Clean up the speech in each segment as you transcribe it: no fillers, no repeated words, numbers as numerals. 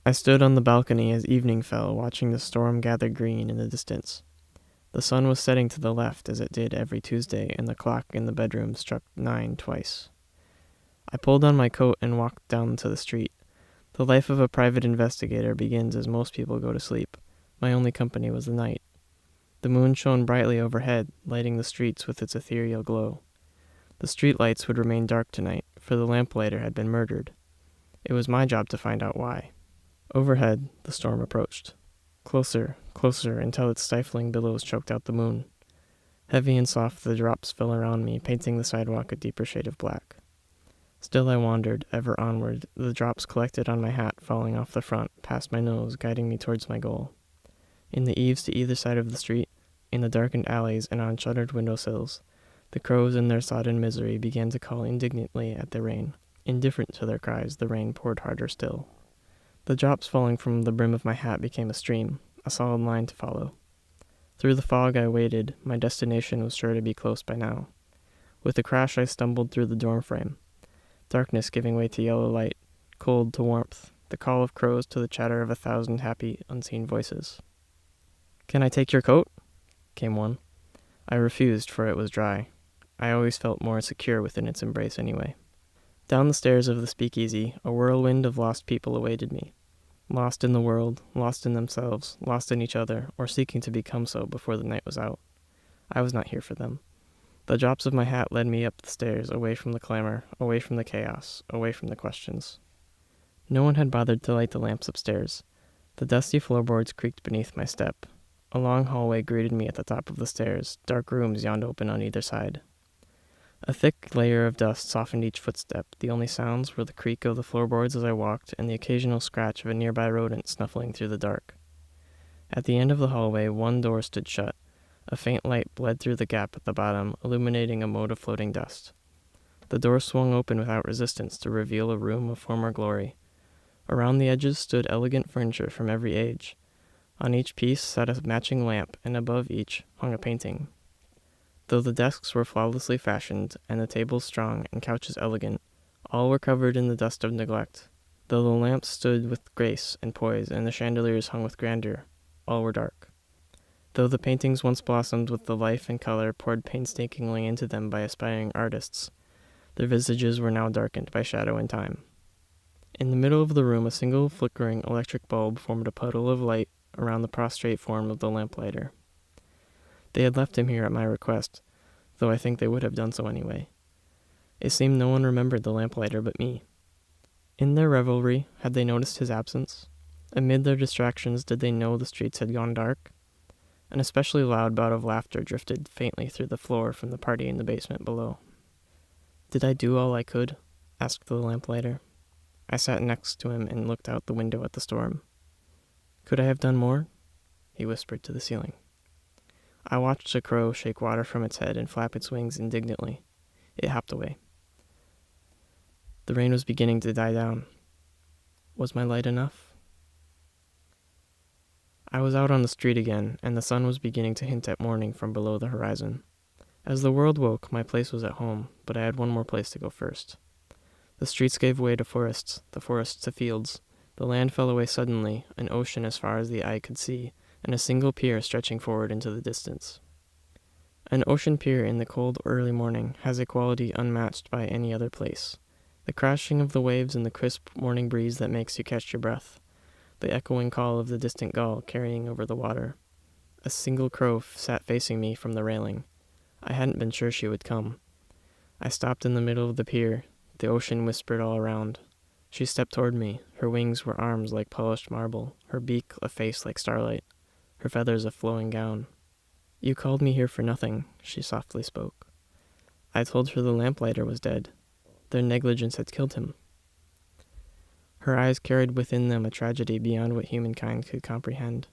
I stood on the balcony as evening fell, watching the storm gather green in the distance. The sun was setting to the left as it did every Tuesday, and the clock in the bedroom struck 9 twice. I pulled on my coat and walked down to the street. The life of a private investigator begins as most people go to sleep. My only company was the night. The moon shone brightly overhead, lighting the streets with its ethereal glow. The street lights would remain dark tonight, for the lamplighter had been murdered. It was my job to find out why. Overhead, the storm approached. Closer, closer, until its stifling billows choked out the moon. Heavy and soft, the drops fell around me, painting the sidewalk a deeper shade of black. Still I wandered, ever onward, the drops collected on my hat, falling off the front, past my nose, guiding me towards my goal. In the eaves to either side of the street, in the darkened alleys and on shuttered windowsills, the crows in their sodden misery began to call indignantly at the rain. Indifferent to their cries, the rain poured harder still. The drops falling from the brim of my hat became a stream, a solid line to follow. Through the fog I waited. My destination was sure to be close by now. With a crash I stumbled through the dorm frame. Darkness giving way to yellow light, cold to warmth, the call of crows to the chatter of 1,000 happy, unseen voices. "Can I take your coat?" came one. I refused, for it was dry. I always felt more secure within its embrace anyway. Down the stairs of the speakeasy, a whirlwind of lost people awaited me. Lost in the world, lost in themselves, lost in each other, or seeking to become so before the night was out. I was not here for them. The drops of my hat led me up the stairs, away from the clamor, away from the chaos, away from the questions. No one had bothered to light the lamps upstairs. The dusty floorboards creaked beneath my step. A long hallway greeted me at the top of the stairs. Dark rooms yawned open on either side. A thick layer of dust softened each footstep. The only sounds were the creak of the floorboards as I walked and the occasional scratch of a nearby rodent snuffling through the dark. At the end of the hallway, one door stood shut. A faint light bled through the gap at the bottom, illuminating a mote of floating dust. The door swung open without resistance to reveal a room of former glory. Around the edges stood elegant furniture from every age. On each piece sat a matching lamp, and above each hung a painting. Though the desks were flawlessly fashioned, and the tables strong, and couches elegant, all were covered in the dust of neglect. Though the lamps stood with grace and poise, and the chandeliers hung with grandeur, all were dark. Though the paintings once blossomed with the life and color poured painstakingly into them by aspiring artists, their visages were now darkened by shadow and time. In the middle of the room, a single flickering electric bulb formed a puddle of light around the prostrate form of the lamplighter. They had left him here at my request, though I think they would have done so anyway. It seemed no one remembered the lamplighter but me. In their revelry, had they noticed his absence? Amid their distractions, did they know the streets had gone dark? An especially loud bout of laughter drifted faintly through the floor from the party in the basement below. "Did I do all I could?" asked the lamplighter. I sat next to him and looked out the window at the storm. "Could I have done more?" he whispered to the ceiling. I watched a crow shake water from its head and flap its wings indignantly. It hopped away. The rain was beginning to die down. Was my light enough? I was out on the street again, and the sun was beginning to hint at morning from below the horizon. As the world woke, my place was at home, but I had one more place to go first. The streets gave way to forests, the forests to fields. The land fell away suddenly, an ocean as far as the eye could see, and a single pier stretching forward into the distance. An ocean pier in the cold early morning has a quality unmatched by any other place. The crashing of the waves in the crisp morning breeze that makes you catch your breath. The echoing call of the distant gull carrying over the water. A single crow sat facing me from the railing. I hadn't been sure she would come. I stopped in the middle of the pier. The ocean whispered all around. She stepped toward me. Her wings were arms like polished marble, her beak a face like starlight, her feathers a flowing gown. "You called me here for nothing," she softly spoke. I told her the lamplighter was dead. Their negligence had killed him. Her eyes carried within them a tragedy beyond what humankind could comprehend.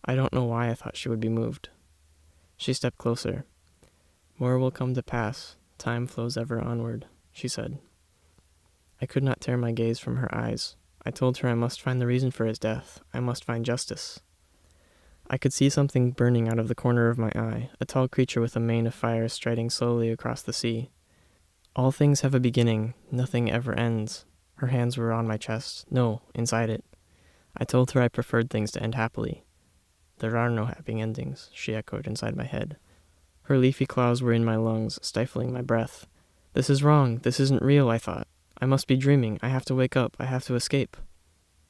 I don't know why I thought she would be moved. She stepped closer. "More will come to pass. Time flows ever onward," she said. I could not tear my gaze from her eyes. I told her I must find the reason for his death. I must find justice. I could see something burning out of the corner of my eye, a tall creature with a mane of fire striding slowly across the sea. "All things have a beginning. Nothing ever ends." Her hands were on my chest. No, inside it. I told her I preferred things to end happily. There are no happy endings, she echoed inside my head. Her leafy claws were in my lungs, stifling my breath. This is wrong. This isn't real, I thought. I must be dreaming. I have to wake up. I have to escape.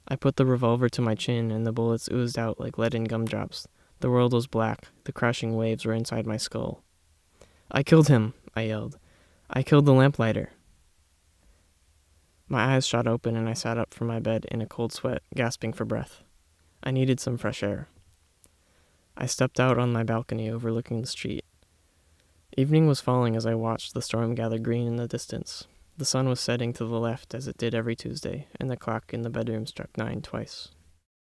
I put the revolver to my chin, and the bullets oozed out like leaden gumdrops. The world was black. The crashing waves were inside my skull. I killed him, I yelled. I killed the lamplighter. My eyes shot open, and I sat up from my bed in a cold sweat, gasping for breath. I needed some fresh air. I stepped out on my balcony overlooking the street. Evening was falling as I watched the storm gather green in the distance. The sun was setting to the left as it did every Tuesday, and the clock in the bedroom struck 9 twice.